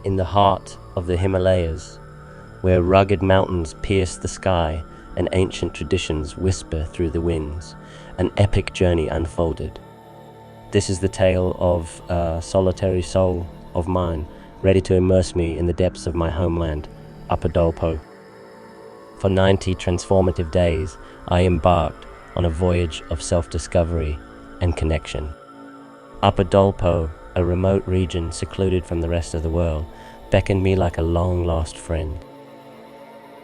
in the heart of the Himalayas, where rugged mountains pierce the sky and ancient traditions whisper through the winds, an epic journey unfolded. This is the tale of a solitary soul of mine, ready to immerse me in the depths of my homeland, Upper Dolpo. For 90 transformative days, I embarked on a voyage of self-discovery and connection. Upper Dolpo, a remote region secluded from the rest of the world, beckoned me like a long-lost friend.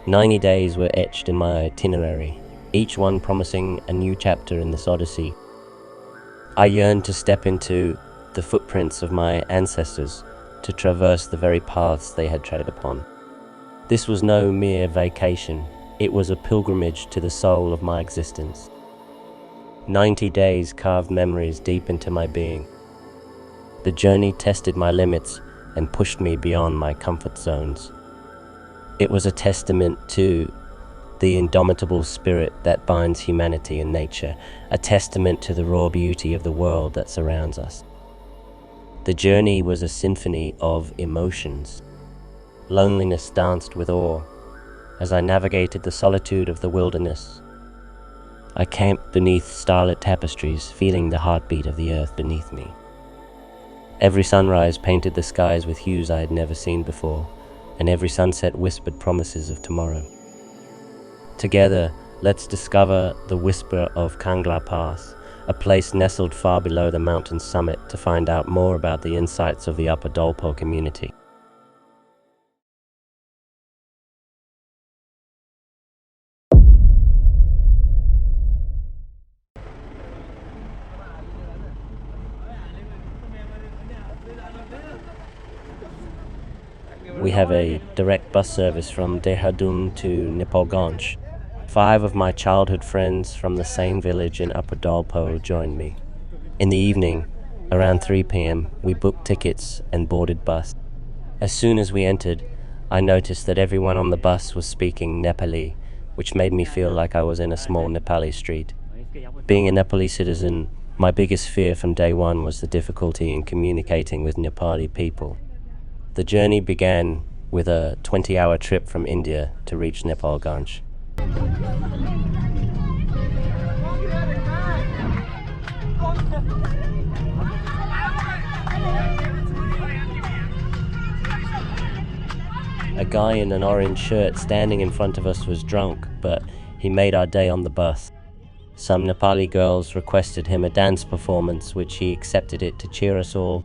90 days were etched in my itinerary, each one promising a new chapter in this odyssey. I yearned to step into the footprints of my ancestors, to traverse the very paths they had tread upon. This was no mere vacation, it was a pilgrimage to the soul of my existence. 90 days carved memories deep into my being. The journey tested my limits and pushed me beyond my comfort zones. It was a testament to the indomitable spirit that binds humanity and nature, a testament to the raw beauty of the world that surrounds us. The journey was a symphony of emotions. Loneliness danced with awe as I navigated the solitude of the wilderness. I camped beneath starlit tapestries, feeling the heartbeat of the earth beneath me. Every sunrise painted the skies with hues I had never seen before, and every sunset whispered promises of tomorrow. Together, let's discover the Whisper of Kanglap Pass, a place nestled far below the mountain's summit, to find out more about the insights of the Upper Dolpo community. We have a direct bus service from Dehradun to Nepalganj. 5 of my childhood friends from the same village in Upper Dolpo joined me. In the evening, around 3 p.m, we booked tickets and boarded bus. As soon as we entered, I noticed that everyone on the bus was speaking Nepali, which made me feel like I was in a small Nepali street. Being a Nepali citizen, my biggest fear from day one was the difficulty in communicating with Nepali people. The journey began with a 20-hour trip from India to reach Nepalganj. A guy in an orange shirt standing in front of us was drunk, but he made our day on the bus. Some Nepali girls requested him a dance performance, which he accepted it to cheer us all.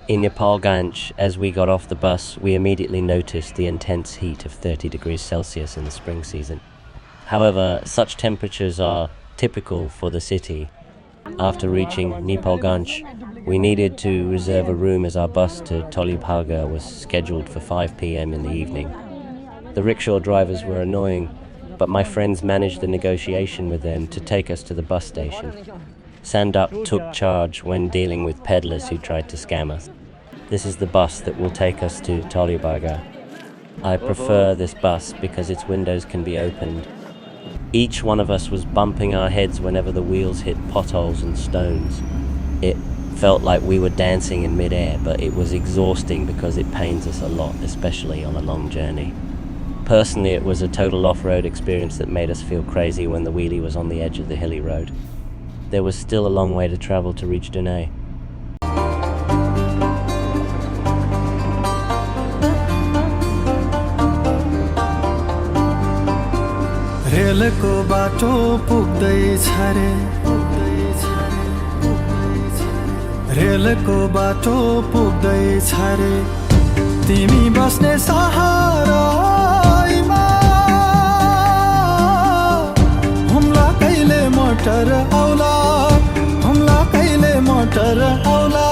In Nepalganj, as we got off the bus, we immediately noticed the intense heat of 30 degrees Celsius in the spring season. However, such temperatures are typical for the city. After reaching Nepalganj, we needed to reserve a room as our bus to Tolibhaga was scheduled for 5 p.m. in the evening. The rickshaw drivers were annoying, but my friends managed the negotiation with them to take us to the bus station. Sandup took charge when dealing with peddlers who tried to scam us. This is the bus that will take us to Tolibhaga. I prefer this bus because its windows can be opened. Each one of us was bumping our heads whenever the wheels hit potholes and stones. It felt like we were dancing in midair, but it was exhausting because it pains us a lot, especially on a long journey. Personally, it was a total off-road experience that made us feel crazy when the wheelie was on the edge of the hilly road. There was still a long way to travel to reach Dune. रेलको बाटो पुग्दैछ रे रेलको बाटो पुग्दैछ रे तिमी बस्ने सहारामा हुम्ला कहिले motor आउला हुम्ला कहिले मोटर आउला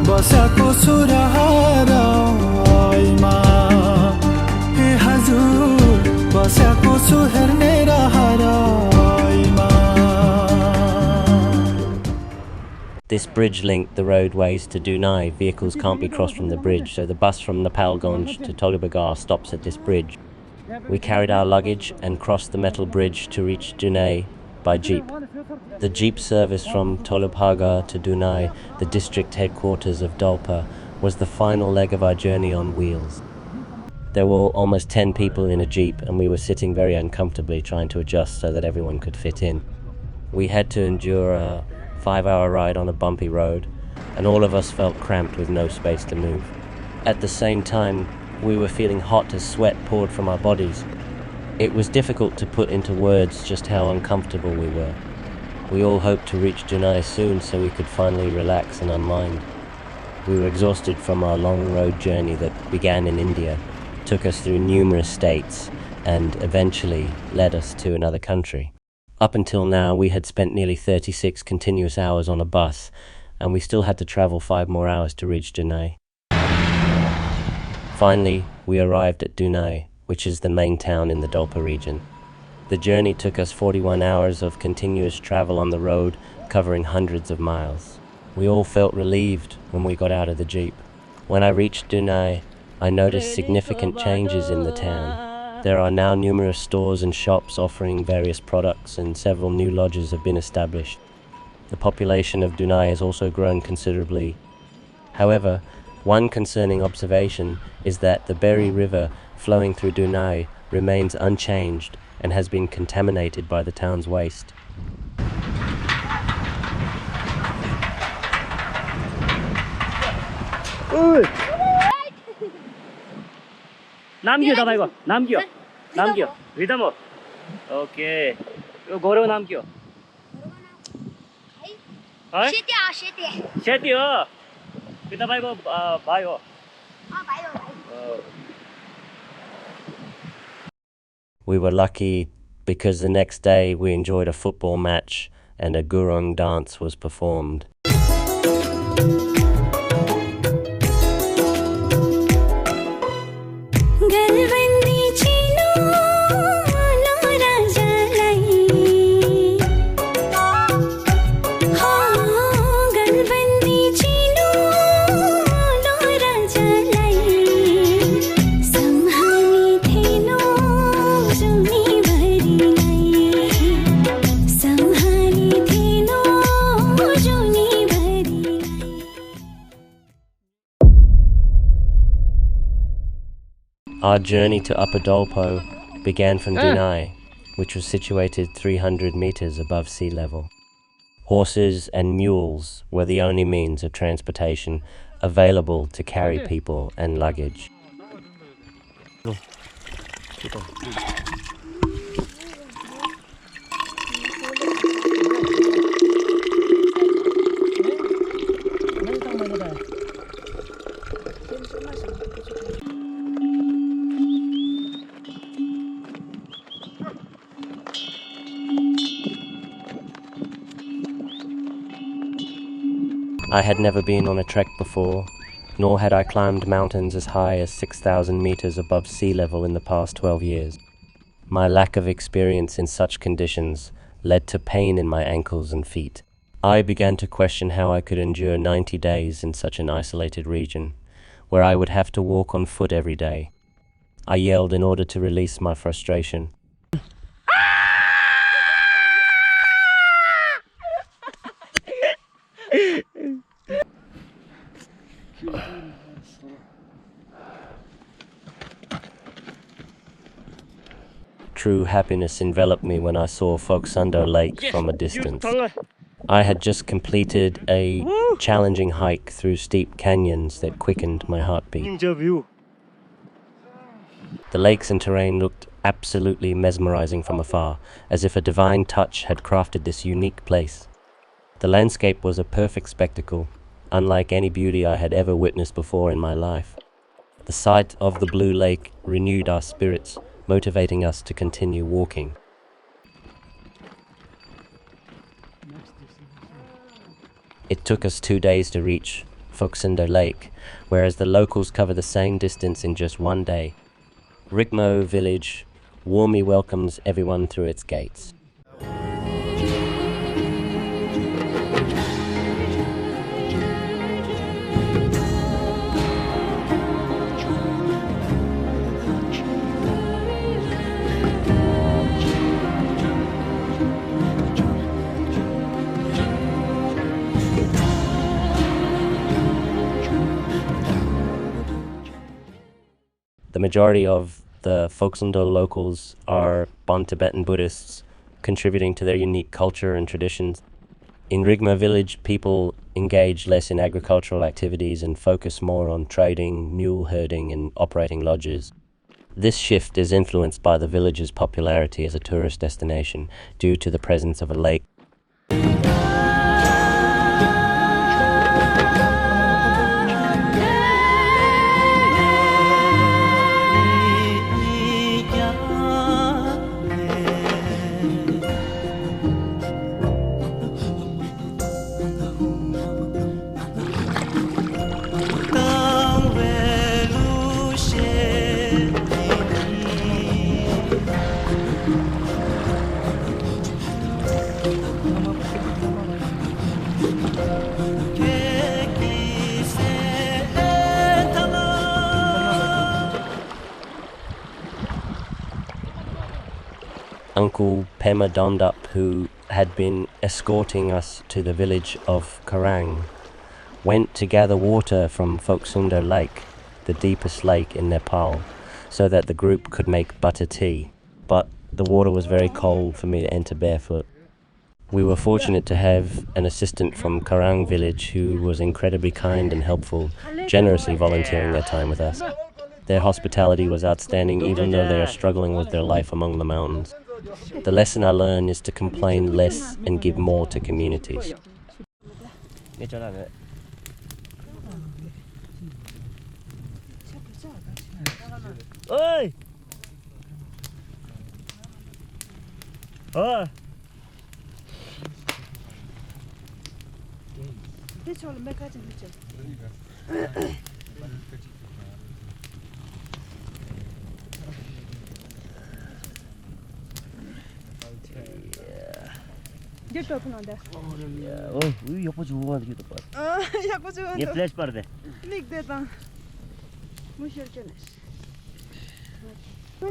बसेको छु रहरमा हे हजुर बसेको छु हेर्ने रहरमा. This bridge linked the roadways to Dunai. Vehicles can't be crossed from the bridge, so the bus from Nepalganj to Tolibhaga stops at this bridge. We carried our luggage and crossed the metal bridge to reach Dunay by jeep. The jeep service from Toluphaga to Dunay, the district headquarters of Dolpo, was the final leg of our journey on wheels. There were almost 10 people in a jeep, and we were sitting very uncomfortably trying to adjust so that everyone could fit in. We had to endure a 5-hour ride on a bumpy road, and all of us felt cramped with no space to move. At the same time, we were feeling hot as sweat poured from our bodies. It was difficult to put into words just how uncomfortable we were. We all hoped to reach Dunay soon so we could finally relax and unwind. We were exhausted from our long road journey that began in India, took us through numerous states, and eventually led us to another country. Up until now, we had spent nearly 36 continuous hours on a bus, and we still had to travel 5 more hours to reach Dunay. Finally, we arrived at Dunay, which is the main town in the Dolpo region. The journey took us 41 hours of continuous travel on the road, covering hundreds of miles. We all felt relieved when we got out of the jeep. When I reached Dunay, I noticed significant changes in the town. There are now numerous stores and shops offering various products, and several new lodges have been established. The population of Dunay has also grown considerably. However, one concerning observation is that the Berry River flowing through Dunay remains unchanged and has been contaminated by the town's waste. 남기요 तपाईँको 남기요 남기요 리더모 오케이 यो गोरो नाम के हो सेती हो यो तपाईको भाइ हो We were lucky because the next day we enjoyed a football match and a gurung dance was performed. Our journey to Upper Dolpo began from Dunay, which was situated 300 meters above sea level. Horses and mules were the only means of transportation available to carry people and luggage. I had never been on a trek before, nor had I climbed mountains as high as 6,000 meters above sea level in the past 12 years. My lack of experience in such conditions led to pain in my ankles and feet. I began to question how I could endure 90 days in such an isolated region, where I would have to walk on foot every day. I yelled in order to release my frustration. True happiness enveloped me when I saw Folksundo Lake from a distance. I had just completed a challenging hike through steep canyons that quickened my heartbeat. The lakes and terrain looked absolutely mesmerizing from afar, as if a divine touch had crafted this unique place. The landscape was a perfect spectacle, unlike any beauty I had ever witnessed before in my life. The sight of the blue lake renewed our spirits, motivating us to continue walking. It took us 2 days to reach Folksundo Lake, whereas the locals cover the same distance in just 1 day. Rigmo village warmly welcomes everyone through its gates. The majority of the Folksundo locals are Bon Tibetan Buddhists, contributing to their unique culture and traditions. In Rigma village, people engage less in agricultural activities and focus more on trading, mule herding, and operating lodges. This shift is influenced by the village's popularity as a tourist destination due to the presence of a lake. Uncle Pema Dondup, who had been escorting us to the village of Karang, went to gather water from Folksundo Lake, the deepest lake in Nepal, so that the group could make butter tea. But the water was very cold for me to enter barefoot. We were fortunate to have an assistant from Karang village who was incredibly kind and helpful, generously volunteering their time with us. Their hospitality was outstanding even though they are struggling with their life among the mountains. The lesson I learned is to complain less and give more to communities. Oi! Oh!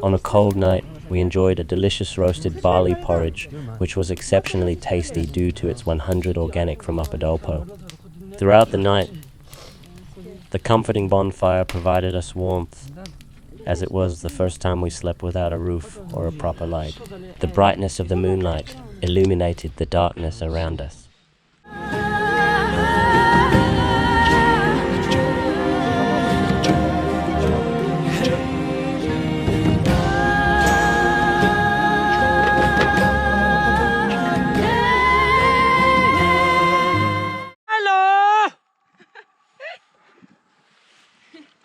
On a cold night, we enjoyed a delicious roasted barley porridge, which was exceptionally tasty due to its 100 organic from Upper Dolpo. Throughout the night, the comforting bonfire provided us warmth, as it was the first time we slept without a roof or a proper light. The brightness of the moonlight illuminated the darkness around us.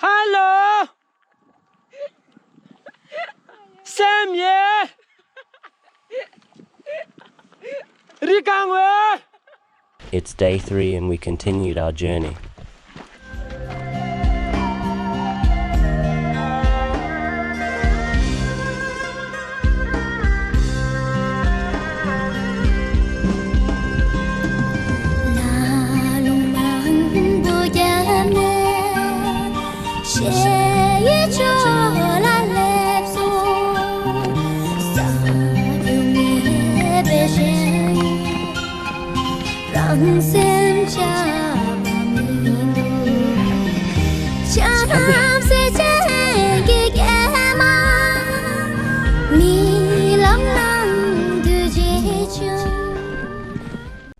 Hello! Samye! Rikangwe! It's day 3 and we continued our journey.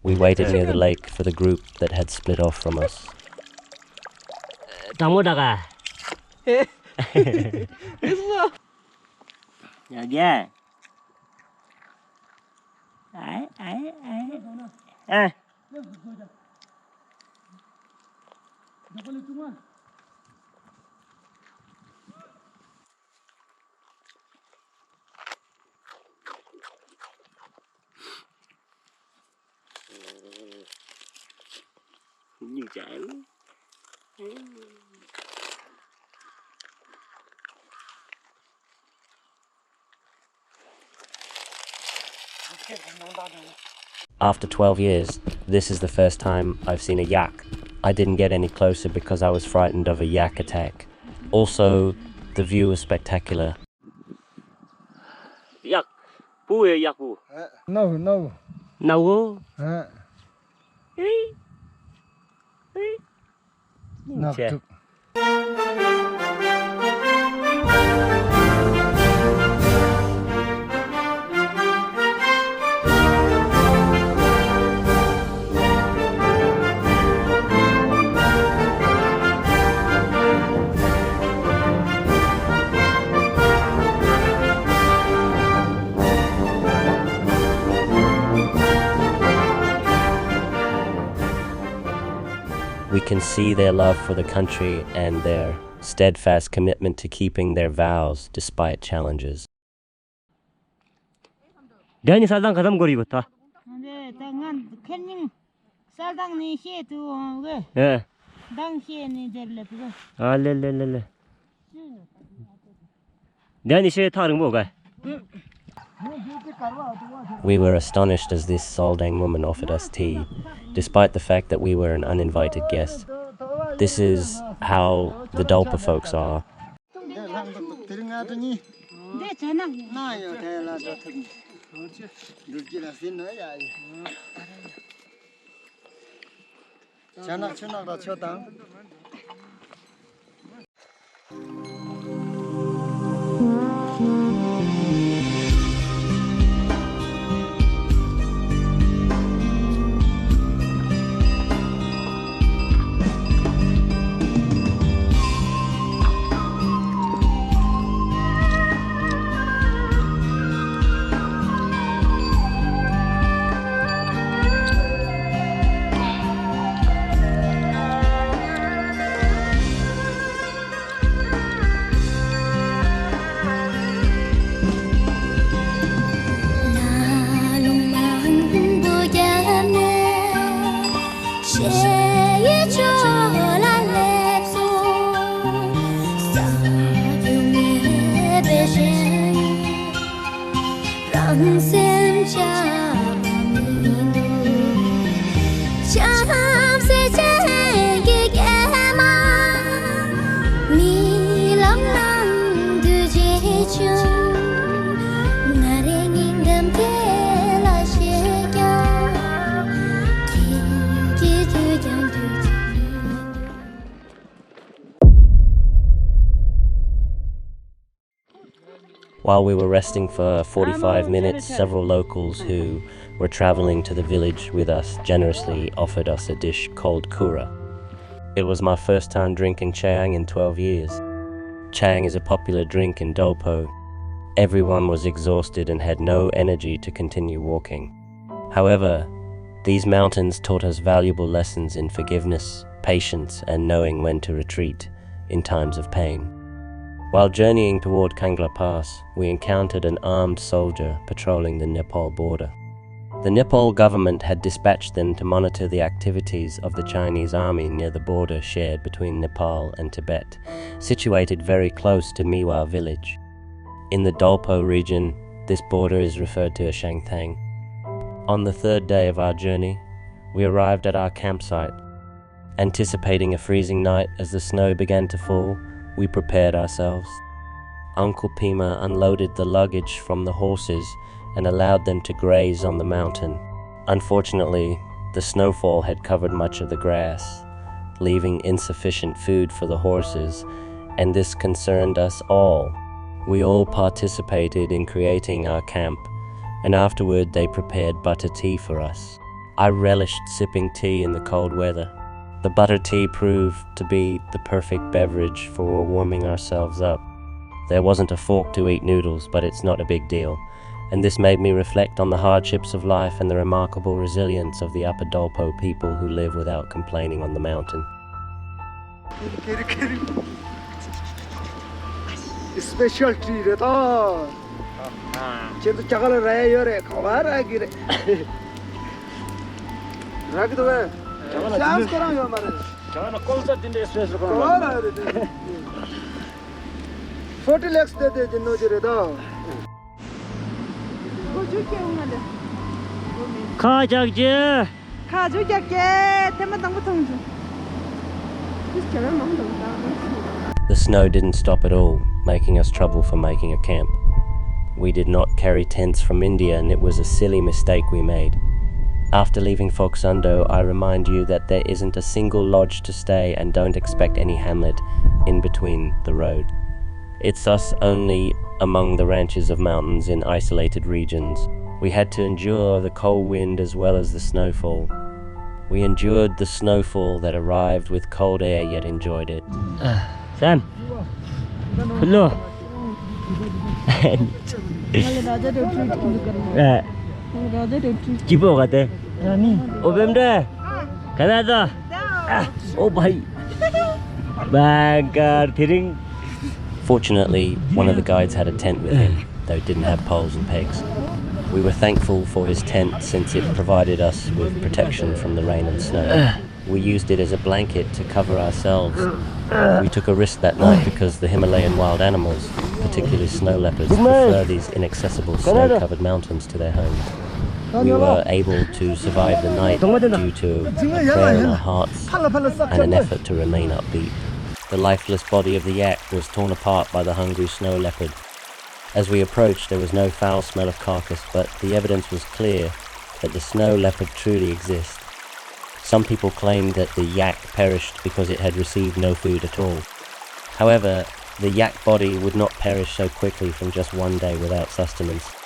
We waited near the lake for the group that had split off from us. 다모다가. 여기야. 아이. Như chán. After 12 years, this is the first time I've seen a yak. I didn't get any closer because I was frightened of a yak attack. Also, the view was spectacular. Yak. Buye yak bu. No. Nào. No. can see their love for the country and their steadfast commitment to keeping their vows despite challenges. Dani saldan kadam gorigo ta. 네, 당한 캔닝 살당니 시에도 왜 예. 당시에니 될래 그거. 아, 레레레레. Dani she taring boga. We were astonished as this Soldang woman offered us tea, despite the fact that we were an uninvited guest. This is how the Dolpo folks are. 네, 전화. While we were resting for 45 minutes, several locals who were traveling to the village with us generously offered us a dish called kura. It was my first time drinking chang in 12 years. Chang is a popular drink in Dolpo. Everyone was exhausted and had no energy to continue walking. However, these mountains taught us valuable lessons in forgiveness, patience, and knowing when to retreat in times of pain. While journeying toward Kanglap Pass, we encountered an armed soldier patrolling the Nepal border. The Nepal government had dispatched them to monitor the activities of the Chinese army near the border shared between Nepal and Tibet, situated very close to Miwa village. In the Dolpo region, this border is referred to as Shangthang. On the third day of our journey, we arrived at our campsite. Anticipating a freezing night as the snow began to fall, we prepared ourselves. Uncle Pima unloaded the luggage from the horses and allowed them to graze on the mountain. Unfortunately, the snowfall had covered much of the grass, leaving insufficient food for the horses, and this concerned us all. We all participated in creating our camp, and afterward they prepared butter tea for us. I relished sipping tea in the cold weather. The butter tea proved to be the perfect beverage for warming ourselves up. There wasn't a fork to eat noodles, but it's not a big deal, and this made me reflect on the hardships of life and the remarkable resilience of the Upper Dolpo people who live without complaining on the mountain. Special tree at all. Chendo chakala raya yore, kawara gire. Rag the way. Chance karo yo mare. Chana kolsa dinde stress ko. Kawara de. 40 lakhs de de no jire da. Kajakje. 가족에게 대만당 붙은 중. The snow didn't stop at all, making us trouble for making a camp. We did not carry tents from India, and it was a silly mistake we made. After leaving Folksundo, I remind you that there isn't a single lodge to stay, and don't expect any hamlet in between the road. It's us only among the ranches of mountains in isolated regions. We had to endure the cold wind as well as the snowfall. We endured the snowfall that arrived with cold air, yet enjoyed it. Sam. Hello. Chipo kate. Obemde. Kanada. Oh bhai. Banker thiring. Fortunately, one of the guides had a tent with him, though it didn't have poles and pegs. We were thankful for his tent since it provided us with protection from the rain and snow. We used it as a blanket to cover ourselves. We took a risk that night because the Himalayan wild animals, particularly snow leopards, prefer these inaccessible snow-covered mountains to their homes. We were able to survive the night due to a prayer in our hearts and an effort to remain upbeat. The lifeless body of the yak was torn apart by the hungry snow leopard. As we approached, there was no foul smell of carcass, but the evidence was clear that the snow leopard truly exists. Some people claimed that the yak perished because it had received no food at all. However, the yak body would not perish so quickly from just one day without sustenance.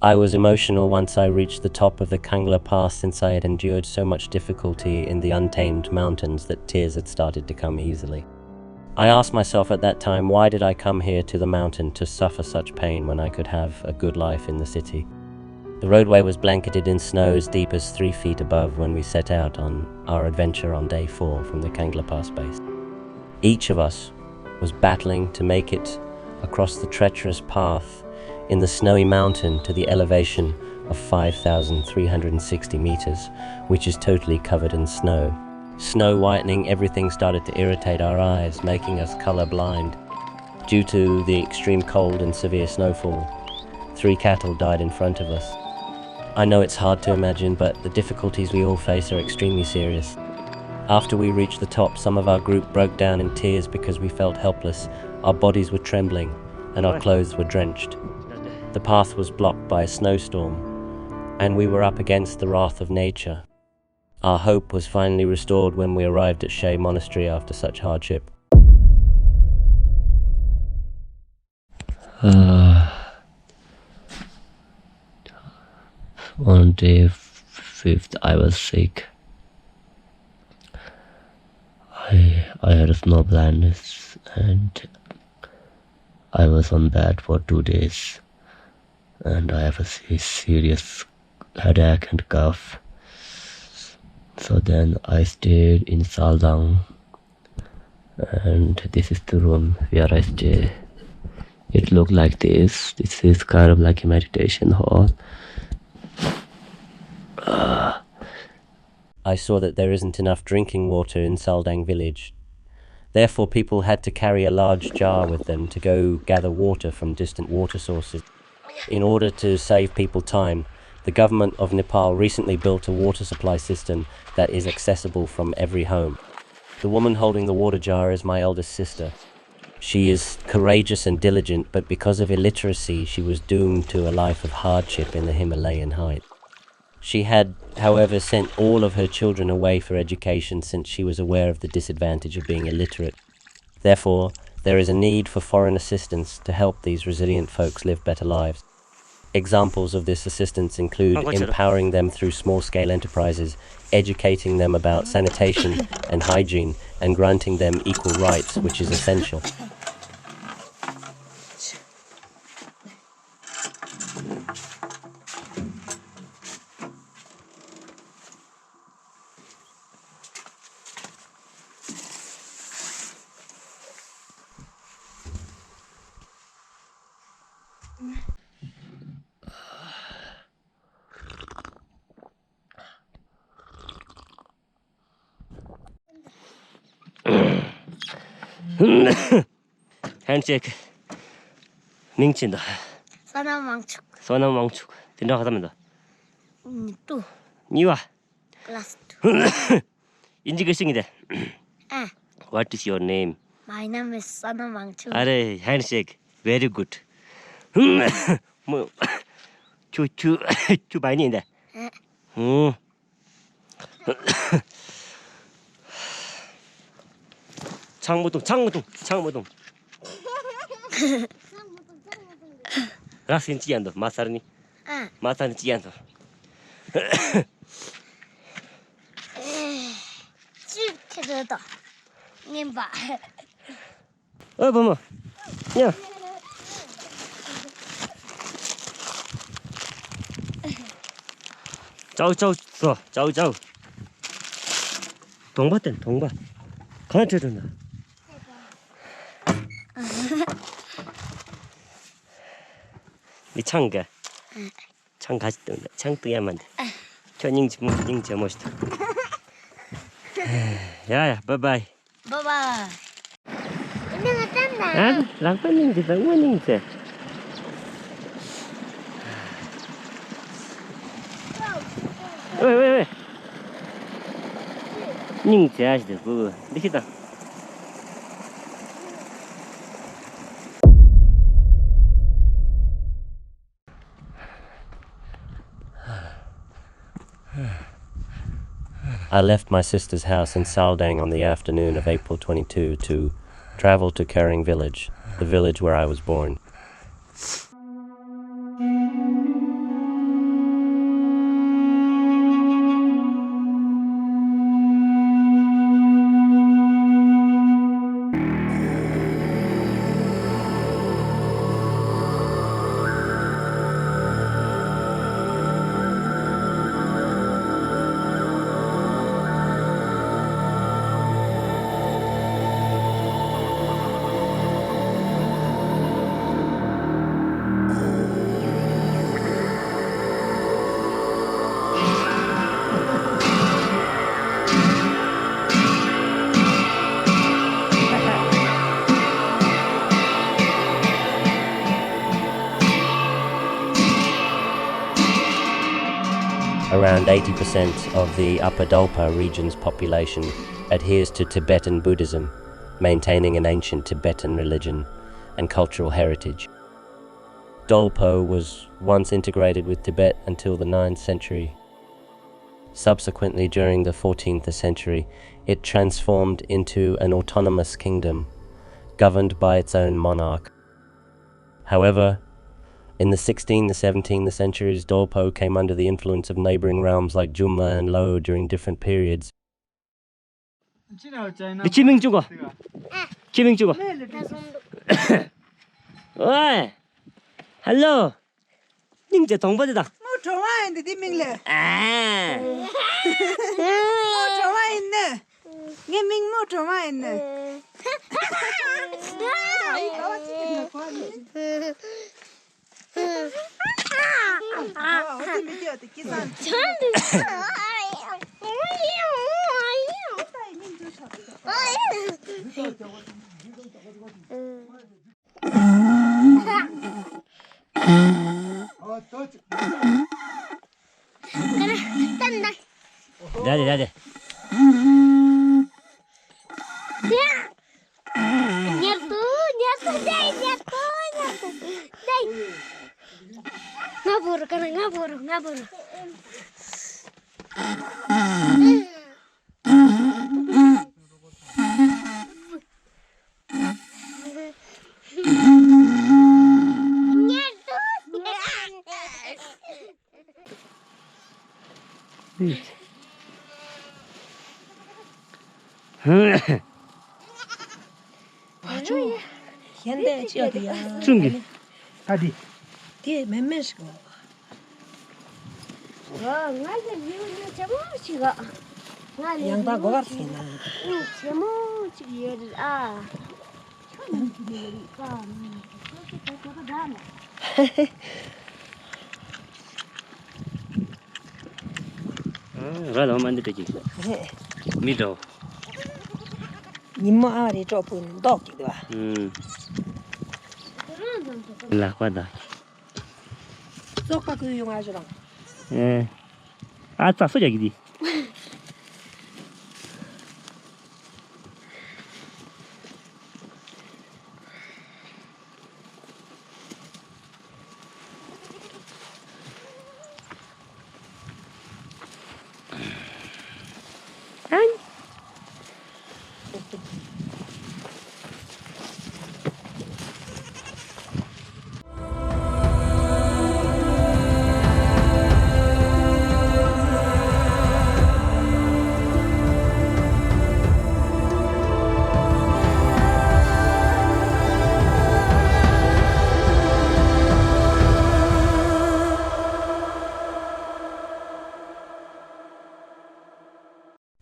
I was emotional once I reached the top of the Kanglap Pass since I had endured so much difficulty in the untamed mountains that tears had started to come easily. I asked myself at that time, why did I come here to the mountain to suffer such pain when I could have a good life in the city? The roadway was blanketed in snow as deep as 3 feet above when we set out on our adventure on day 4 from the Kanglap Pass base. Each of us was battling to make it across the treacherous path in the snowy mountain to the elevation of 5,360 meters, which is totally covered in snow. Snow whitening, everything started to irritate our eyes, making us color blind. Due to the extreme cold and severe snowfall, 3 cattle died in front of us. I know it's hard to imagine, but the difficulties we all face are extremely serious. After we reached the top, some of our group broke down in tears because we felt helpless. Our bodies were trembling and our clothes were drenched. The path was blocked by a snowstorm, and we were up against the wrath of nature. Our hope was finally restored when we arrived at Shea Monastery after such hardship. On day 5th, I was sick. I had snow blindness and I was on bed for 2 days. and I have a serious headache and cough. So then I stayed in Saldang, and this is the room where I stay. It looked like this. This is kind of like a meditation hall. I saw that there isn't enough drinking water in Saldang village. Therefore, people had to carry a large jar with them to go gather water from distant water sources. In order to save people time, the government of Nepal recently built a water supply system that is accessible from every home. The woman holding the water jar is my eldest sister. She is courageous and diligent, but because of illiteracy, she was doomed to a life of hardship in the Himalayan height. She had, however, sent all of her children away for education since she was aware of the disadvantage of being illiterate. Therefore, there is a need for foreign assistance to help these resilient folks live better lives. Examples of this assistance include empowering them through small-scale enterprises, educating them about sanitation and hygiene, and granting them equal rights, which is essential. Handshake. 닝친다. Sanamangchuk. 소나망축. 된다 하다면다. Tu. 니와. Class 2. 인지글싱이다. What is your name? My name is Sanamangchuk. 아래 handshake. Very good. 뭐 추 많이 인다. 창무동. 라신 찌안도 마사르니. 마사르니 찌안도. 찌르다. 님봐. 봐봐. 야. 짜우. 동바. 가나트르나. 니 창가. 창 가지던데. 창 뜨야만 돼. 닝지 멋있다. 야야, 바이바이. Bye-bye. Inang 랑빠닝지, 랑빠닝지. 왜? 닝지 아시다, 그거. 니시다. I left my sister's house in Saldang on the afternoon of April 22 to travel to Kering village, the village where I was born. Around 80% of the Upper Dolpo region's population adheres to Tibetan Buddhism, maintaining an ancient Tibetan religion and cultural heritage. Dolpo was once integrated with Tibet until the 9th century. Subsequently, during the 14th century, it transformed into an autonomous kingdom, governed by its own monarch. However, in the 16th and 17th centuries, Dolpo came under the influence of neighboring realms like Jumla and Lo during different periods. 기밍 죽어. 어이, hello. 이제 동반이다. 뭐 좋아하는데 디밍래. 아. 뭐 좋아했네. 얘밍 뭐 좋아했네. 아이 가와치겠나 과니. 어디 미디어도 기산. 네. Ngabur. 아주 현대 지역이야. 중기. 어디? 뒤에 몇 명씩 와. 양다 고맙습니다. 라 너무 만들지. 네. 미도. 님모 아리 좁은 독기도 와. 라과다. 쏙바 그 용아주랑. 예. 아따 소리기디.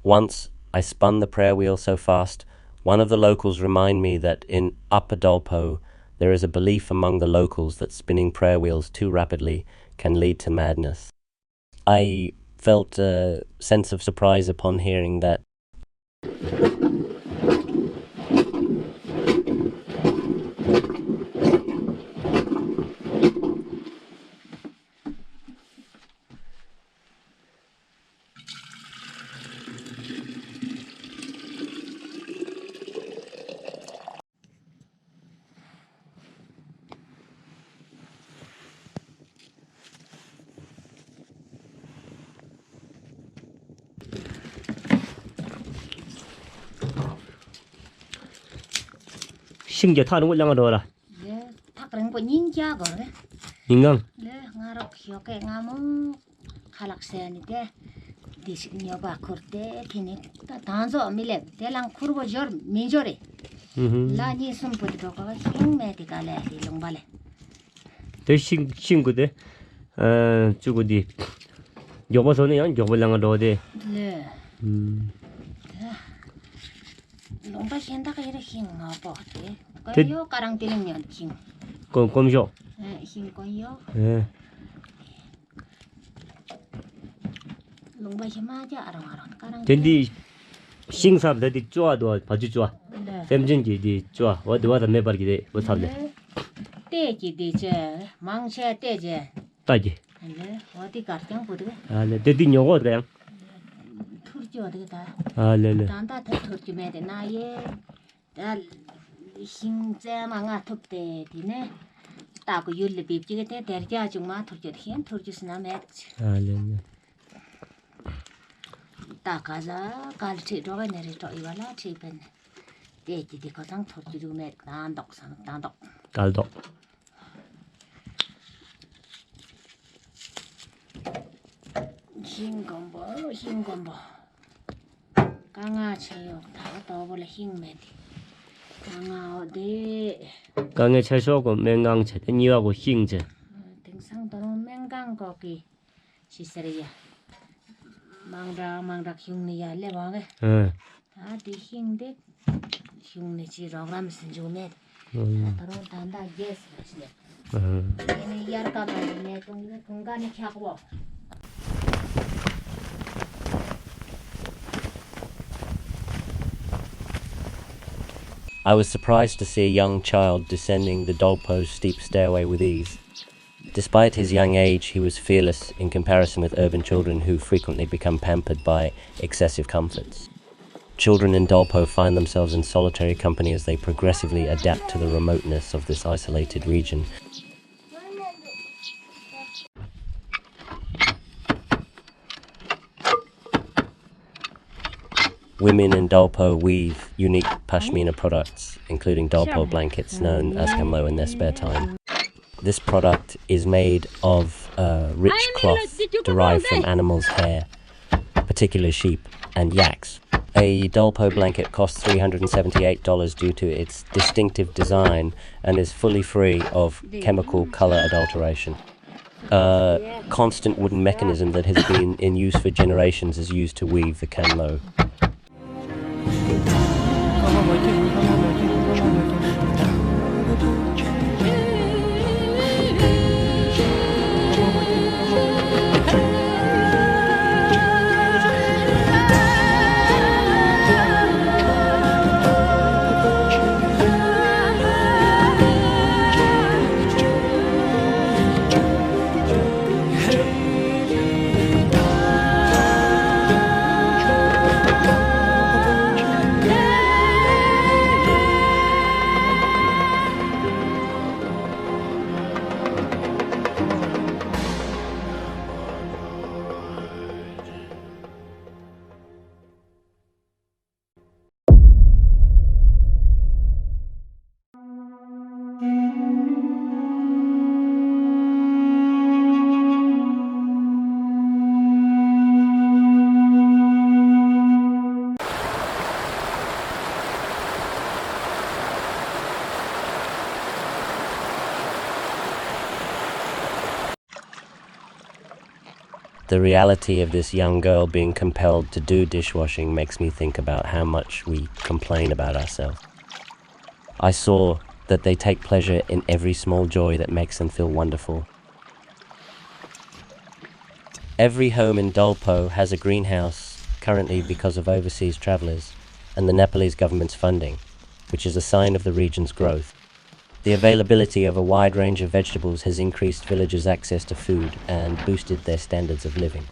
Once I spun the prayer wheel so fast, one of the locals reminded me that in Upper Dolpo there is a belief among the locals that spinning prayer wheels too rapidly can lead to madness. I felt a sense of surprise upon hearing that. 신기 타는 걸 양아 넣어라. 네, 탁랑 뭐 닌자 거래. 인강. 네, ngarak yoke ngamu khalaksenide disiknya ba korte kini ta tanzo mile telang kurbo jor minjore. La ni sum putro ka hing medicale longbale. 대 친구들 주고디 여보서는 양 여보랑아 넣어대. 네. longa henda ka ira hing ngabo te. Kayo karang tiling yon hing. 검쇼. hing koyo. 예. longa hema ja arang karang. 덴디 싱삽들이 좋아도 봐주 좋아. 네. 샘진지 디 좋아. 와도 매버기데 뭐 sabde. 때지 되제 망셔 때제. 따지. 네. 어디 가장 보드. 네. 데디 요거 그냥. turji 어디 다. 네네. 단다 turji 매데 나예. 달 싱제 망아 톱데 디네. 따고 율리 빕지게 때 데르자 중마 turji 힌 tur지스나 매. 네네. 따가자 갈치 로가 내리죠 이발라 치pen. 때지 디 가장 tur지로 매 단독상 단독. 깔도. 흰건보 강아체요 다 더블 흰매디 강아 어디 강에 채소고 맹강채 니하고 싱제. 등상도는 ki siseria mangda hyung ni ya le wang ta di hyung de hyung ni chi rogram sin ju ne ta ro ta da yes ne yar ka ma ne tung ga ni kya ko I was surprised to see a young child descending the Dolpo's steep stairway with ease. Despite his young age, he was fearless in comparison with urban children who frequently become pampered by excessive comforts. Children in Dolpo find themselves in solitary company as they progressively adapt to the remoteness of this isolated region. Women in Dolpo weave unique pashmina products, including Dolpo blankets known as kamlo in their spare time. This product is made of rich cloth derived from animals' hair, particularly sheep and yaks. A Dolpo blanket costs $378 due to its distinctive design and is fully free of chemical color adulteration. A constant wooden mechanism that has been in use for generations is used to weave the kamlo. The reality of this young girl being compelled to do dishwashing makes me think about how much we complain about ourselves. I saw that they take pleasure in every small joy that makes them feel wonderful. Every home in Dolpo has a greenhouse currently because of overseas travelers and the Nepalese government's funding, which is a sign of the region's growth. The availability of a wide range of vegetables has increased villagers' access to food and boosted their standards of living.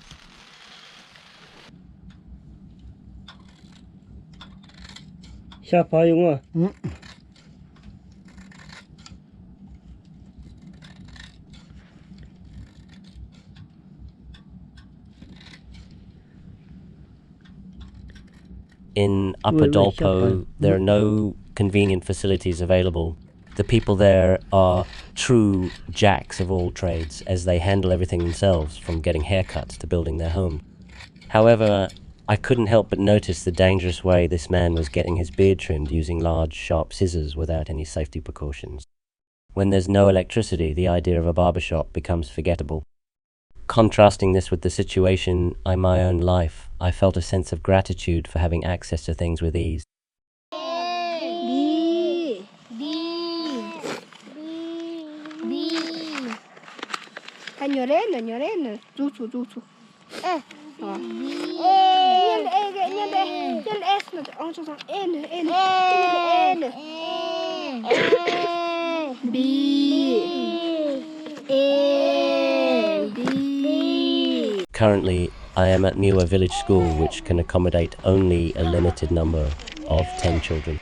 In Upper Dolpo, there are no convenient facilities available. The people there are true jacks of all trades, as they handle everything themselves, from getting haircuts to building their home. However, I couldn't help but notice the dangerous way this man was getting his beard trimmed using large, sharp scissors without any safety precautions. When there's no electricity, the idea of a barbershop becomes forgettable. Contrasting this with the situation in my own life, I felt a sense of gratitude for having access to things with ease. Currently, I am at Niwa Village School, which can accommodate only a limited number of 10 children.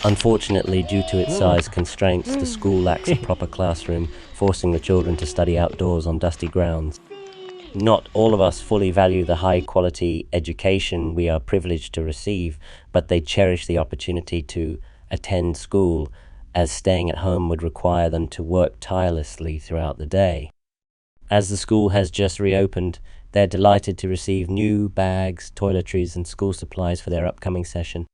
Unfortunately, due to its size constraints, the school lacks a proper classroom, forcing the children to study outdoors on dusty grounds. Not all of us fully value the high-quality education we are privileged to receive, but they cherish the opportunity to attend school, as staying at home would require them to work tirelessly throughout the day. As the school has just reopened, they're delighted to receive new bags, toiletries, and school supplies for their upcoming session.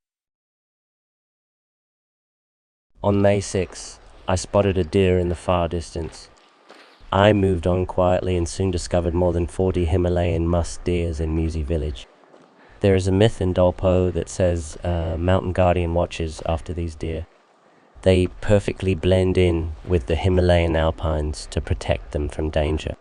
On May 6, I spotted a deer in the far distance. I moved on quietly and soon discovered more than 40 Himalayan musk deers in Musi village. There is a myth in Dolpo that says mountain guardian watches after these deer. They perfectly blend in with the Himalayan alpines to protect them from danger.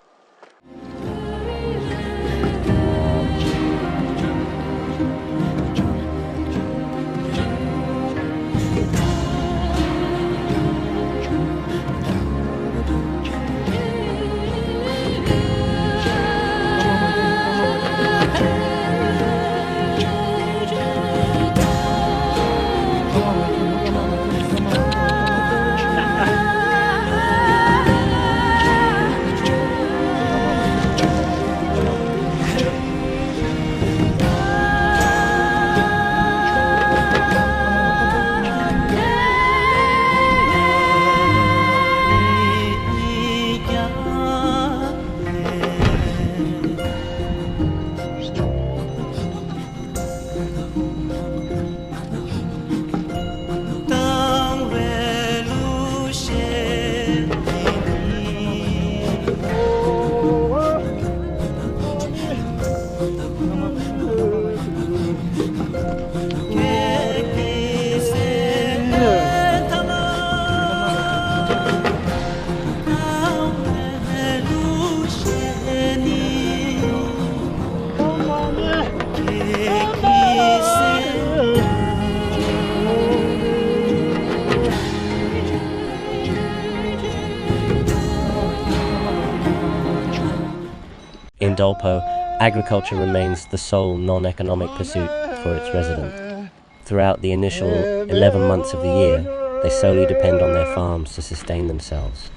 In Dolpo, agriculture remains the sole non-economic pursuit for its residents. Throughout the initial 11 months of the year, they solely depend on their farms to sustain themselves,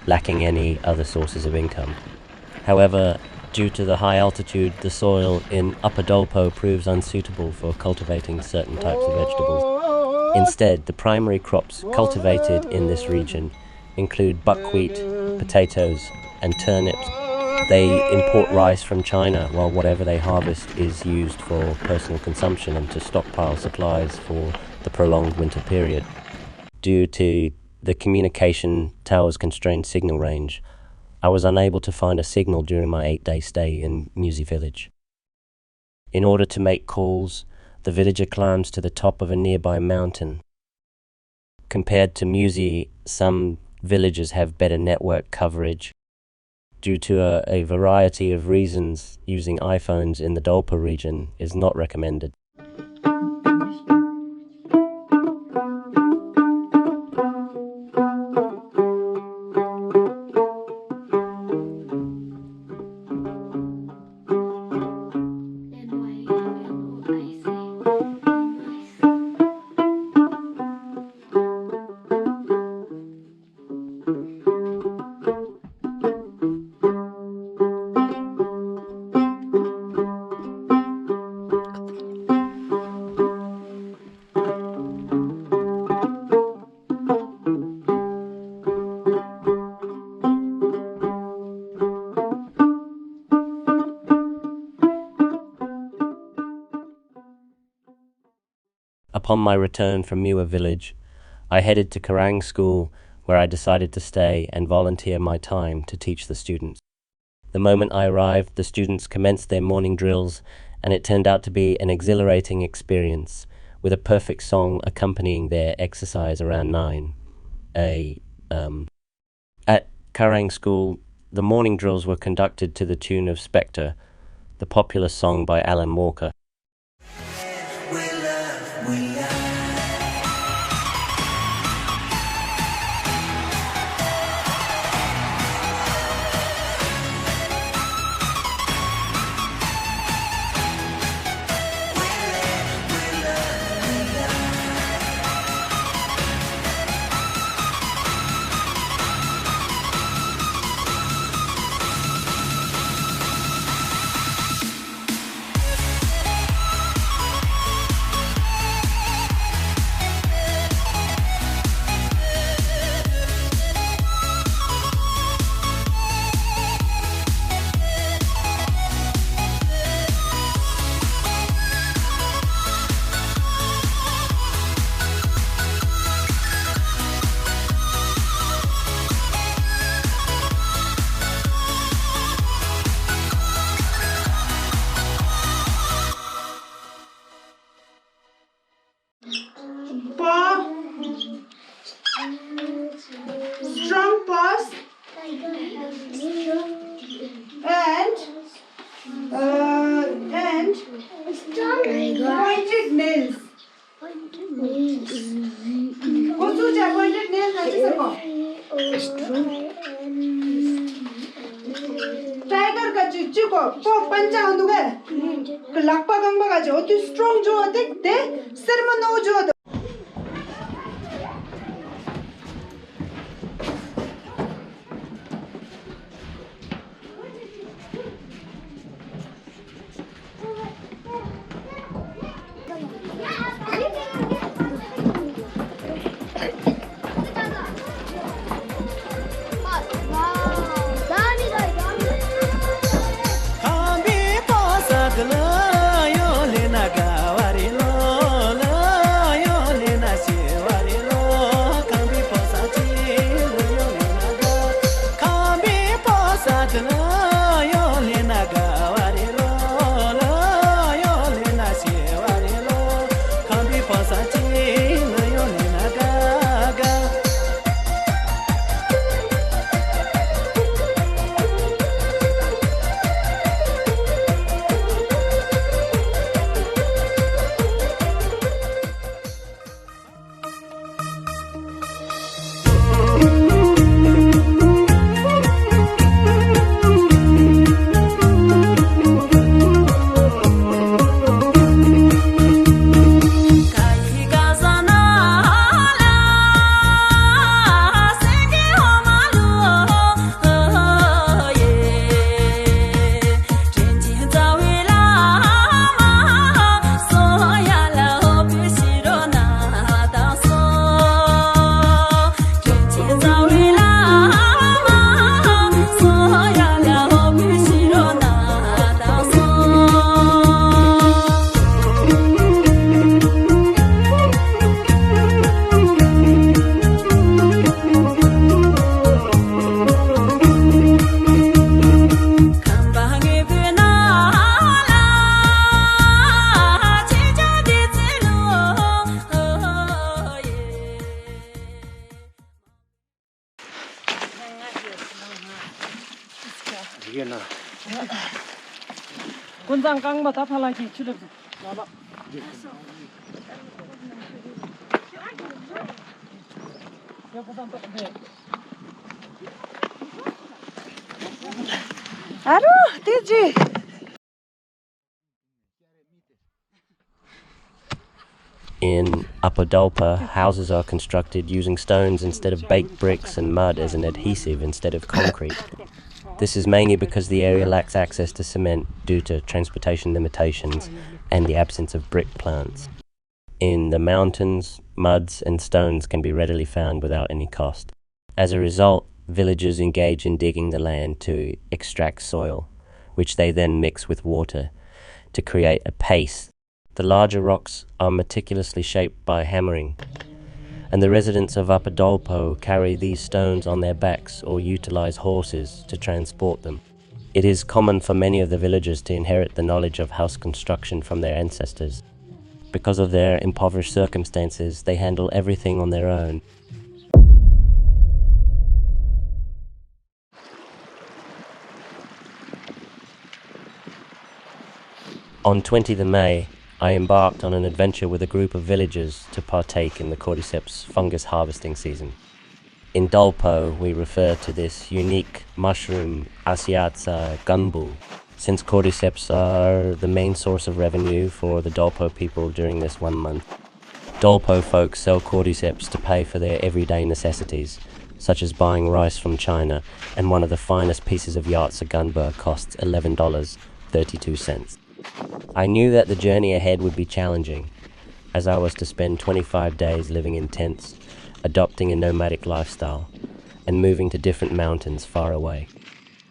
lacking any other sources of income. However, due to the high altitude, the soil in Upper Dolpo proves unsuitable for cultivating certain types of vegetables. Instead, the primary crops cultivated in this region include buckwheat, potatoes, and turnips. They import rice from China, while whatever they harvest is used for personal consumption and to stockpile supplies for the prolonged winter period. Due to the communication tower's constrained signal range, I was unable to find a signal during my 8-day stay in Musi village. In order to make calls, the villager climbs to the top of a nearby mountain. Compared to Musi, some villages have better network coverage. Due to a variety of reasons, using iPhones in the Dolpo region is not recommended. Upon my return from Muir village, I headed to Karang school, where I decided to stay and volunteer my time to teach the students. The moment I arrived, the students commenced their morning drills, and it turned out to be an exhilarating experience, with a perfect song accompanying their exercise around 9. At Karang school, the morning drills were conducted to the tune of Spectre, the popular song by Alan Walker. and pointed nails. कस्तो चाहिँ pointed nails चाहिँ सको tiger का Chico पो पंचा हुँदुगा लक्पा गंबा का जो तू स्ट्रांग जो होते ते सिर में नो जो होते 군장 깡마 다 팔라기 출력 나봐 아루 되지 In Upper Dolpo, houses are constructed using stones instead of baked bricks and mud as an adhesive instead of concrete. This is mainly because the area lacks access to cement due to transportation limitations and the absence of brick plants. In the mountains, muds and stones can be readily found without any cost. As a result, villagers engage in digging the land to extract soil, which they then mix with water to create a paste. The larger rocks are meticulously shaped by hammering, and the residents of Upper Dolpo carry these stones on their backs or utilize horses to transport them. It is common for many of the villagers to inherit the knowledge of house construction from their ancestors. Because of their impoverished circumstances, they handle everything on their own. On 20th May, I embarked on an adventure with a group of villagers to partake in the cordyceps fungus harvesting season. In Dolpo, we refer to this unique mushroom Asiatsa gunbu, since cordyceps are the main source of revenue for the Dolpo people during this 1 month. Dolpo folks sell cordyceps to pay for their everyday necessities, such as buying rice from China, and one of the finest pieces of Yatsa gunbu costs $11.32. I knew that the journey ahead would be challenging, as I was to spend 25 days living in tents, adopting a nomadic lifestyle, and moving to different mountains far away.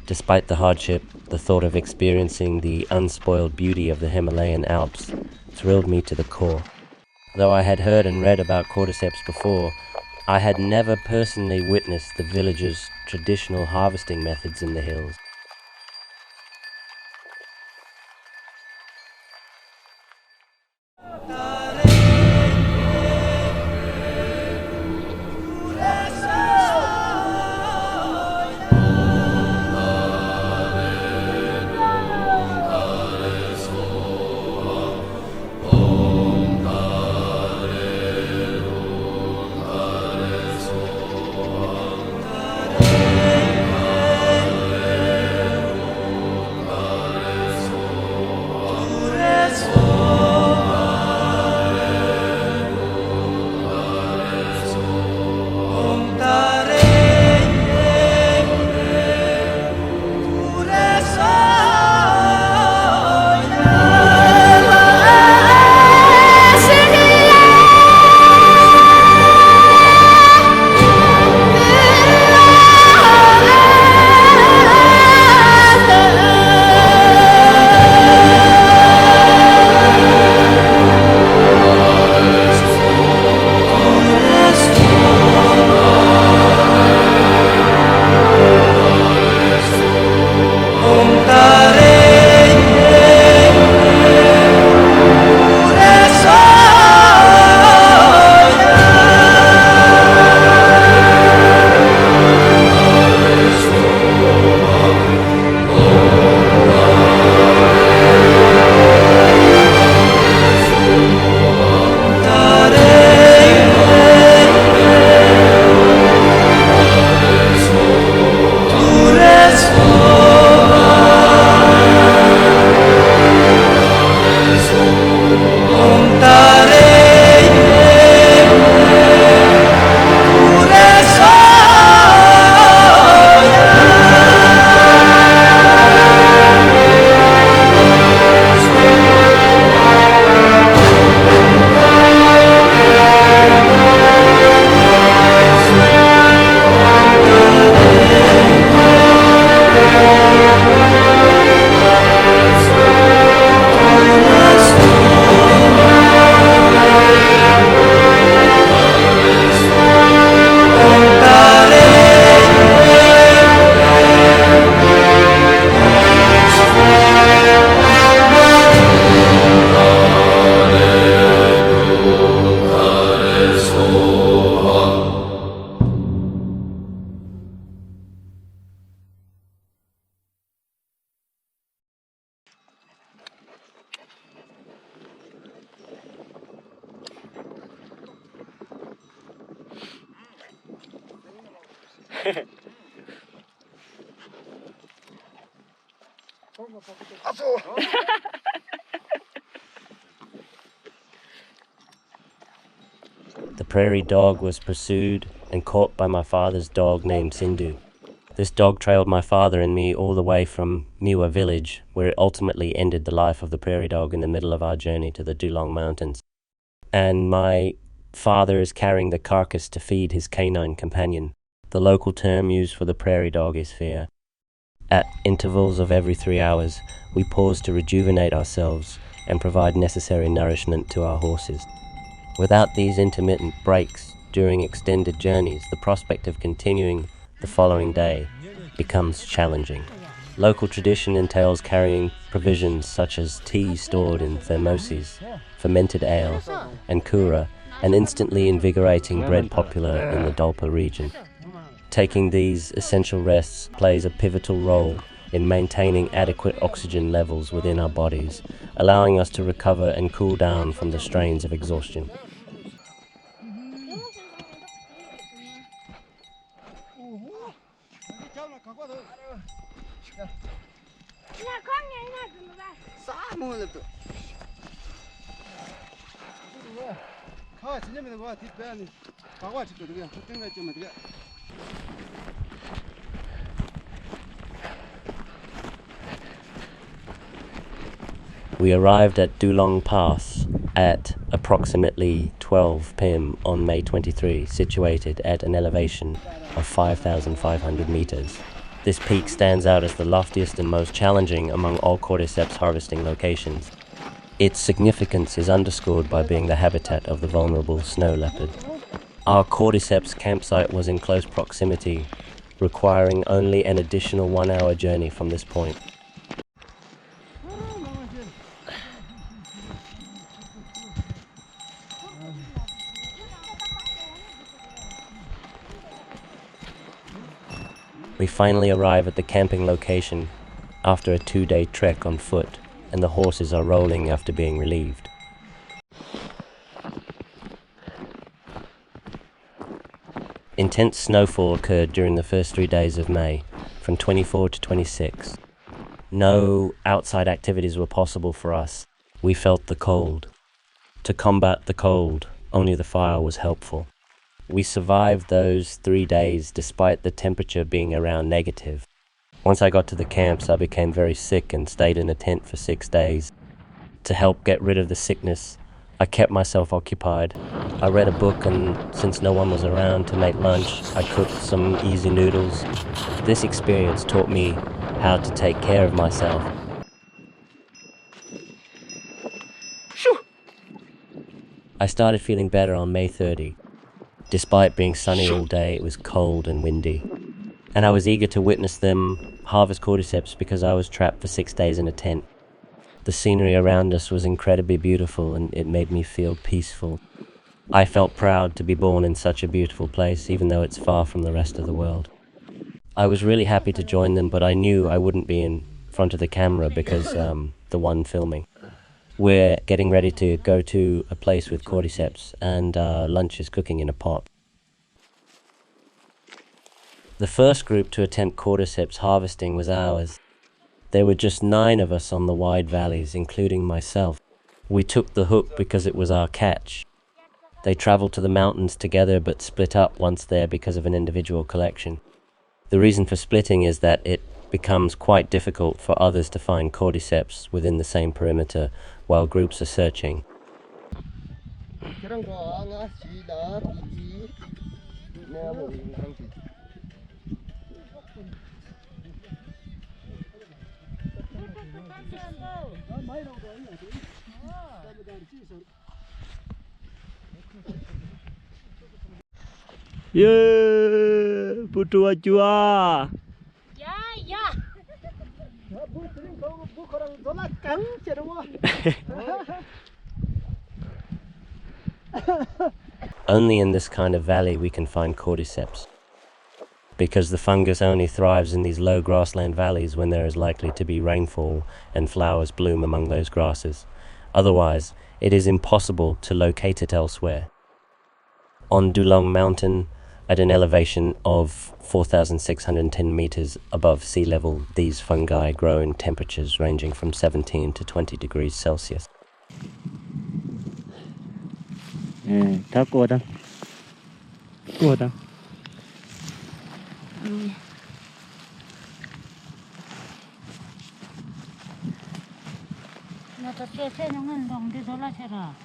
Despite the hardship, the thought of experiencing the unspoiled beauty of the Himalayan Alps thrilled me to the core. Though I had heard and read about cordyceps before, I had never personally witnessed the villagers' traditional harvesting methods in the hills. The prairie dog was pursued and caught by my father's dog named Sindhu. This dog trailed my father and me all the way from Miwa village, where it ultimately ended the life of the prairie dog in the middle of our journey to the Dulong Mountains. And my father is carrying the carcass to feed his canine companion. The local term used for the prairie dog is fear. At intervals of every 3 hours, we pause to rejuvenate ourselves and provide necessary nourishment to our horses. Without these intermittent breaks during extended journeys, the prospect of continuing the following day becomes challenging. Local tradition entails carrying provisions such as tea stored in thermoses, fermented ale, and kura, an instantly invigorating bread popular in the Dolpo region. Taking these essential rests plays a pivotal role in maintaining adequate oxygen levels within our bodies, allowing us to recover and cool down from the strains of exhaustion. We arrived at Dulong Pass at approximately 12 p.m. on May 23, situated at an elevation of 5,500 meters. This peak stands out as the loftiest and most challenging among all cordyceps harvesting locations. Its significance is underscored by being the habitat of the vulnerable snow leopard. Our cordyceps campsite was in close proximity, requiring only an additional 1-hour journey from this point. We finally arrive at the camping location after a 2-day trek on foot, and the horses are rolling after being relieved. Intense snowfall occurred during the first 3 days of May, from 24 to 26. No outside activities were possible for us. We felt the cold. To combat the cold, only the fire was helpful. We survived those 3 days despite the temperature being around negative. Once I got to the camps, I became very sick and stayed in a tent for 6 days. To help get rid of the sickness, I kept myself occupied. I read a book, and since no one was around to make lunch, I cooked some easy noodles. This experience taught me how to take care of myself. I started feeling better on May 30. Despite being sunny all day, it was cold and windy. And I was eager to witness them harvest cordyceps because I was trapped for 6 days in a tent. The scenery around us was incredibly beautiful, and it made me feel peaceful. I felt proud to be born in such a beautiful place, even though it's far from the rest of the world. I was really happy to join them, but I knew I wouldn't be in front of the camera because the one filming. We're getting ready to go to a place with cordyceps, and lunch is cooking in a pot. The first group to attempt cordyceps harvesting was ours. There were just 9 of us on the wide valleys, including myself. We took the hook because it was our catch. They traveled to the mountains together but split up once there because of an individual collection. The reason for splitting is that it becomes quite difficult for others to find cordyceps within the same perimeter while groups are searching. Yeah, putua chua. Only in this kind of valley we can find cordyceps, because the fungus only thrives in these low grassland valleys when there is likely to be rainfall and flowers bloom among those grasses. Otherwise, it is impossible to locate it elsewhere. On Dulong Mountain, At an elevation of 4,610 meters above sea level, these fungi grow in temperatures ranging from 17 to 20 degrees Celsius. 다 구워다. 구워다. 나도 세세는 동대 돌아서라.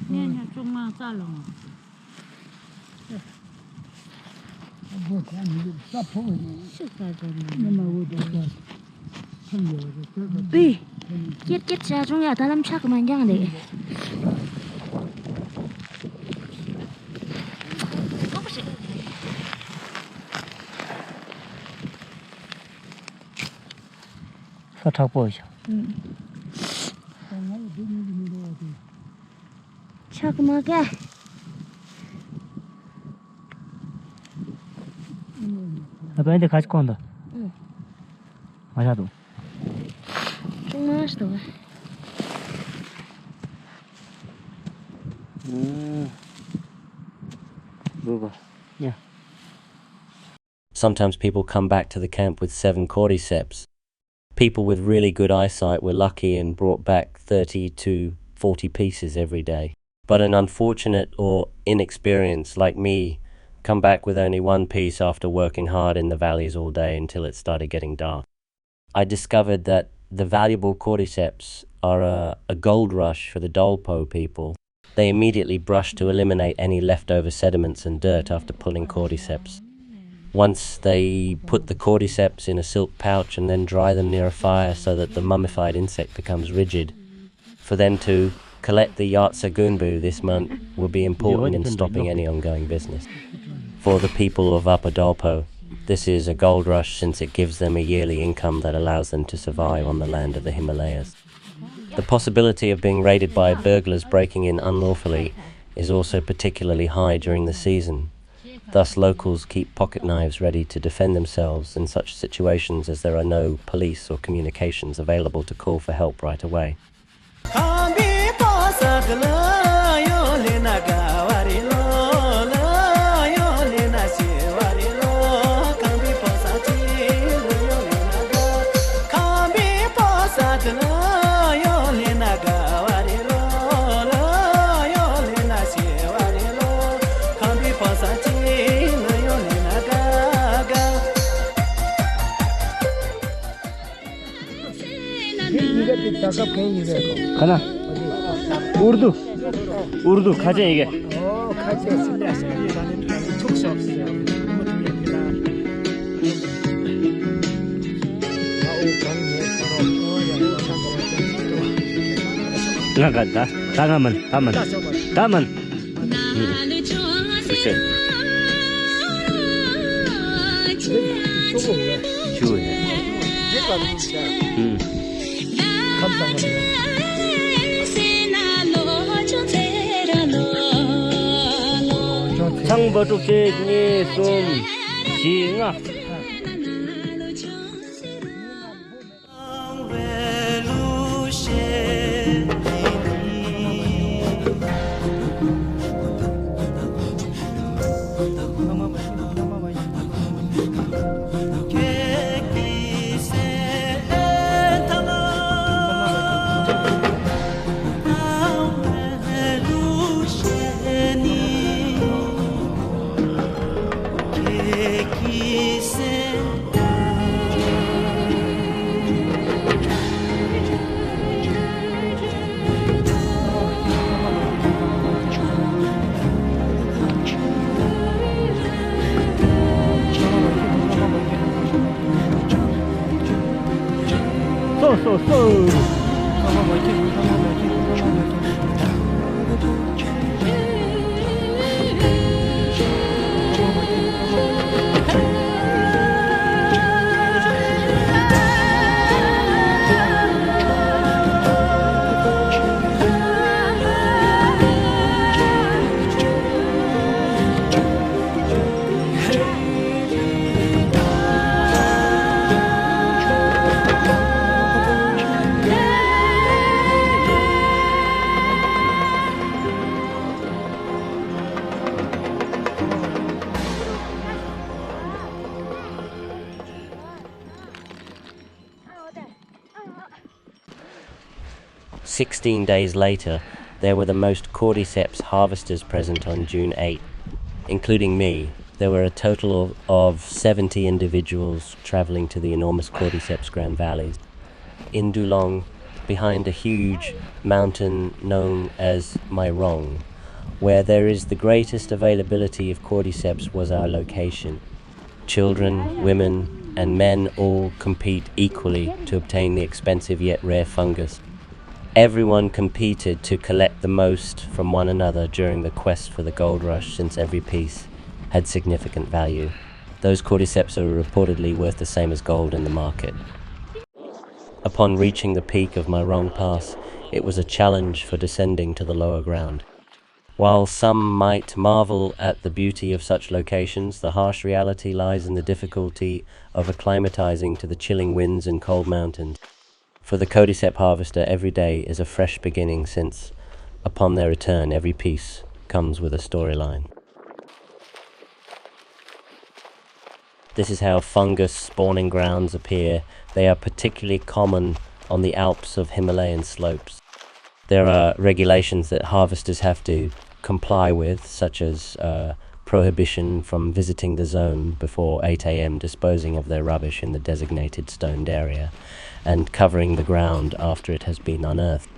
내년 좀만 잘라. Ui, chết ra trong nhà ta làm chắc mà nhang đấy. 사탁 보이죠. chắc mà cái. 너한테 가지고 온다. 응. 맞아도. 좀 맛있어. 먹어. 야. Sometimes people come back to the camp with 7 cordyceps. People with really good eyesight were lucky and brought back 30 to 40 pieces every day. But an unfortunate or inexperienced like me come back with only 1 piece after working hard in the valleys all day until it started getting dark. I discovered that the valuable cordyceps are a gold rush for the Dolpo people. They immediately brush to eliminate any leftover sediments and dirt after pulling cordyceps. Once they put the cordyceps in a silk pouch and then dry them near a fire so that the mummified insect becomes rigid. For them to collect the Yatsagunbu this month will be important in stopping any ongoing business. For the people of Upper Dolpo, this is a gold rush since it gives them a yearly income that allows them to survive on the land of the Himalayas. The possibility of being raided by burglars breaking in unlawfully is also particularly high during the season. Thus, locals keep pocket knives ready to defend themselves in such situations as there are no police or communications available to call for help right away. 가나. 우르두 가자 이게. 나간다. 다만. 그렇지. 좋네. 창버 쪽제니 좀 지나. Kiss 16 days later, there were the most cordyceps harvesters present on June 8. Including me, there were a total of 70 individuals traveling to the enormous cordyceps Grand Valleys. In Dulong, behind a huge mountain known as My Rong, where there is the greatest availability of cordyceps, was our location. Children, women, and men all compete equally to obtain the expensive yet rare fungus. Everyone competed to collect the most from one another during the quest for the gold rush, since every piece had significant value. Those cordyceps are reportedly worth the same as gold in the market. Upon reaching the peak of My Rong Pass, it was a challenge for descending to the lower ground. While some might marvel at the beauty of such locations, the harsh reality lies in the difficulty of acclimatizing to the chilling winds and cold mountains. For the cordyceps harvester, every day is a fresh beginning, since, upon their return, every piece comes with a storyline. This is how fungus spawning grounds appear. They are particularly common on the Alps of Himalayan slopes. There are regulations that harvesters have to comply with, such as prohibition from visiting the zone before 8 a.m., disposing of their rubbish in the designated stoned area, and covering the ground after it has been unearthed.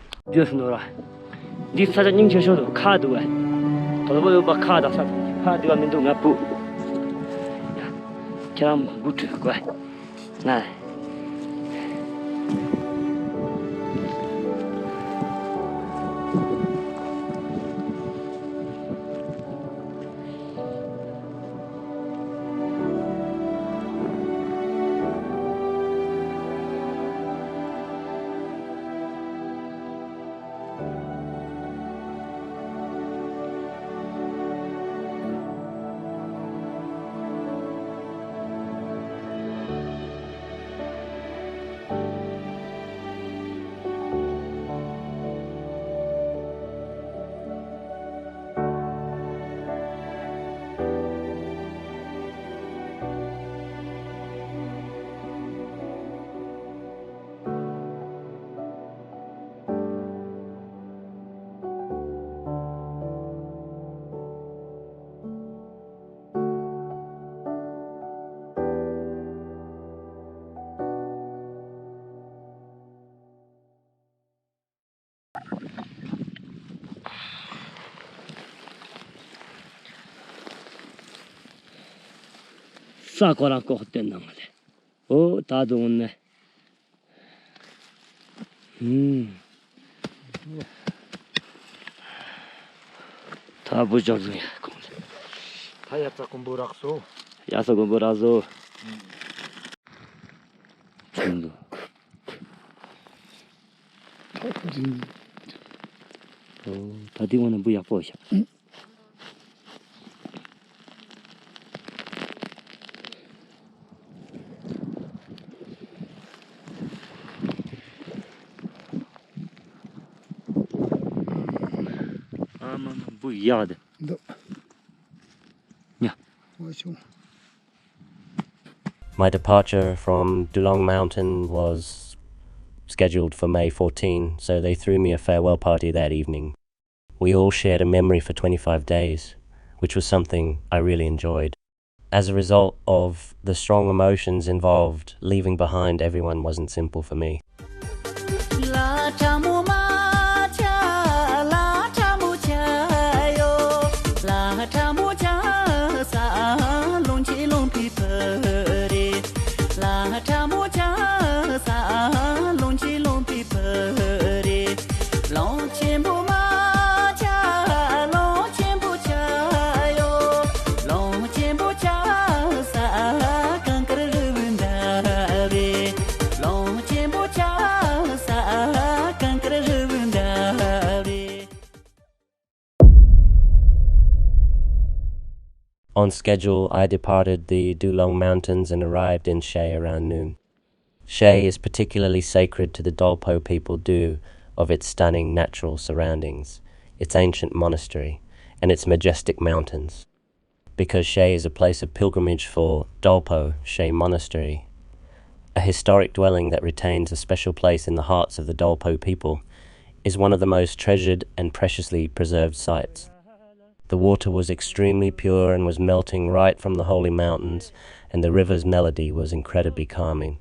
사과랑고 헛된 놈들. 오, 다 좋네. 다 부정이야. 다 야자 공부락소. 야서 공부라서. 정도. 다 뒤고는 뭐야 보셔. Yard. Yeah. My departure from Dulong Mountain was scheduled for May 14, so they threw me a farewell party that evening. We all shared a memory for 25 days, which was something I really enjoyed. As a result of the strong emotions involved, leaving behind everyone wasn't simple for me. On schedule, I departed the Dulong Mountains and arrived in She around noon. She is particularly sacred to the Dolpo people due of its stunning natural surroundings, its ancient monastery, and its majestic mountains. Because She is a place of pilgrimage for Dolpo She Monastery, a historic dwelling that retains a special place in the hearts of the Dolpo people, is one of the most treasured and preciously preserved sites. The water was extremely pure and was melting right from the holy mountains, and the river's melody was incredibly calming.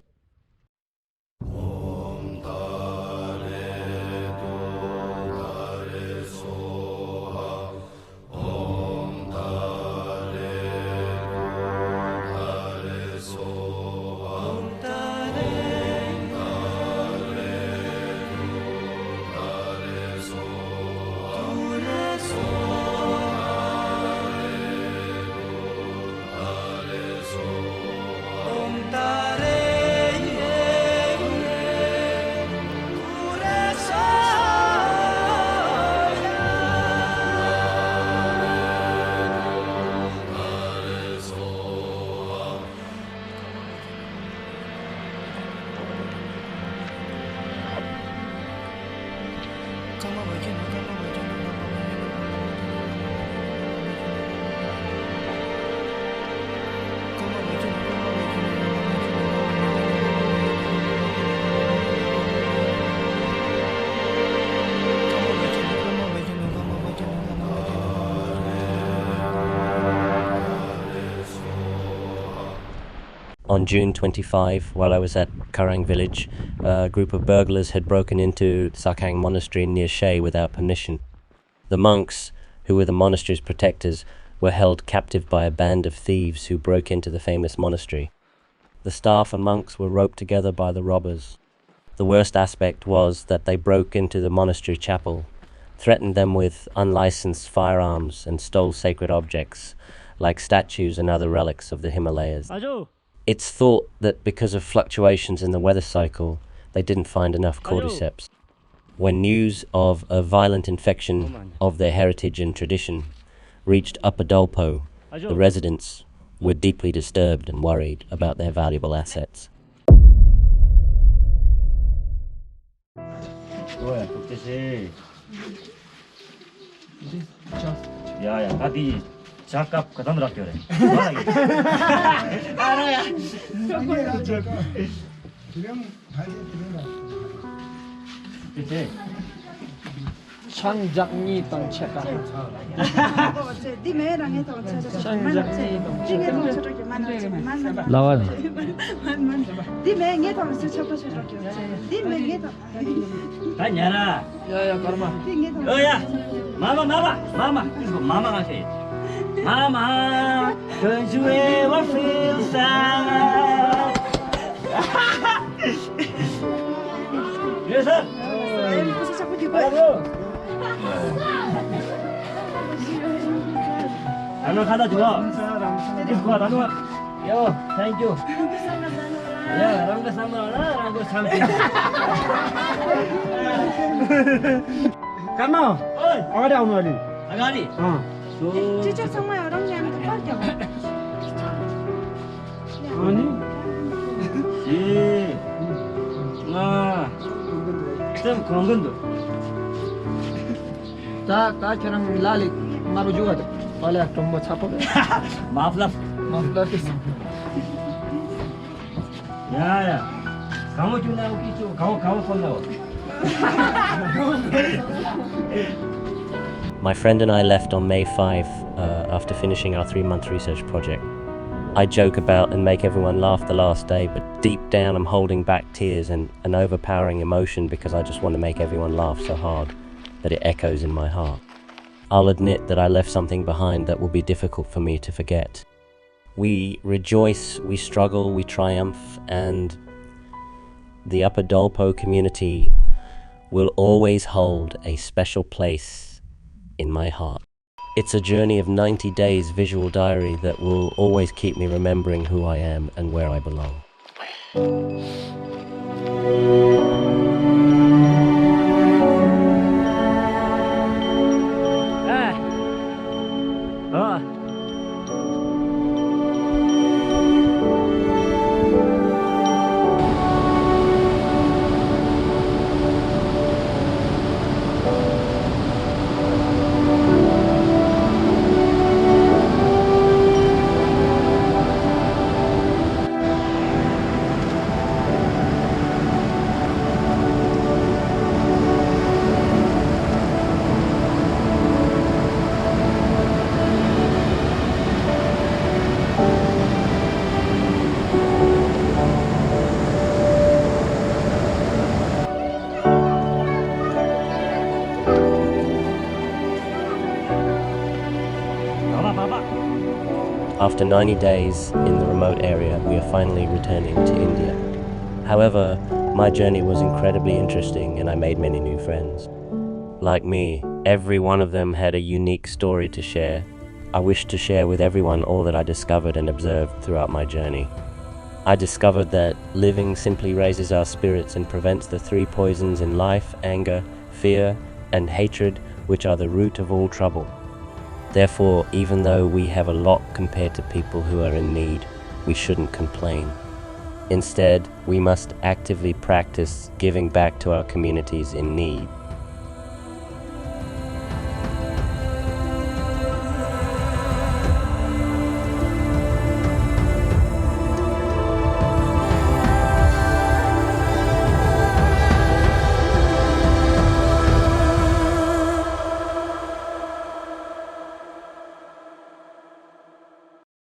On June 25, while I was at Karang village, a group of burglars had broken into Sakang monastery near She without permission. The monks, who were the monastery's protectors, were held captive by a band of thieves who broke into the famous monastery. The staff and monks were roped together by the robbers. The worst aspect was that they broke into the monastery chapel, threatened them with unlicensed firearms, and stole sacred objects like statues and other relics of the Himalayas. It's thought that because of fluctuations in the weather cycle, they didn't find enough cordyceps. When news of a violent infection of their heritage and tradition reached Upper Dolpo, the residents were deeply disturbed and worried about their valuable assets. 창작니 덩체가 나와 야야 karma Mama Mama, don't you ever feel sad? Yes, sir. Ano kada juga? Juga tanu. Yo, thank you. Ya, rangga sama lah, rangga sampai. Karma Oi, agadi aunu ali agadi. Teacher sama orang yang tempat ya. ani Si. Nah. Tem kongundu. ta cerang lali maru juga tu oleh tombo chapa Maaf lah. Ya. Kamu cuma ukicu, kamu sonda. My friend and I left on May 5 after finishing our 3-month research project. I joke about and make everyone laugh the last day, but deep down I'm holding back tears and an overpowering emotion because I just want to make everyone laugh so hard that it echoes in my heart. I'll admit that I left something behind that will be difficult for me to forget. We rejoice, we struggle, we triumph, and the Upper Dolpo community will always hold a special place in my heart. It's a journey of 90 days visual diary that will always keep me remembering who I am and where I belong. After 90 days in the remote area, we are finally returning to India. However, my journey was incredibly interesting and I made many new friends. Like me, every one of them had a unique story to share. I wish to share with everyone all that I discovered and observed throughout my journey. I discovered that living simply raises our spirits and prevents the three poisons in life: anger, fear, and hatred, which are the root of all trouble. Therefore, even though we have a lot compared to people who are in need, we shouldn't complain. Instead, we must actively practice giving back to our communities in need.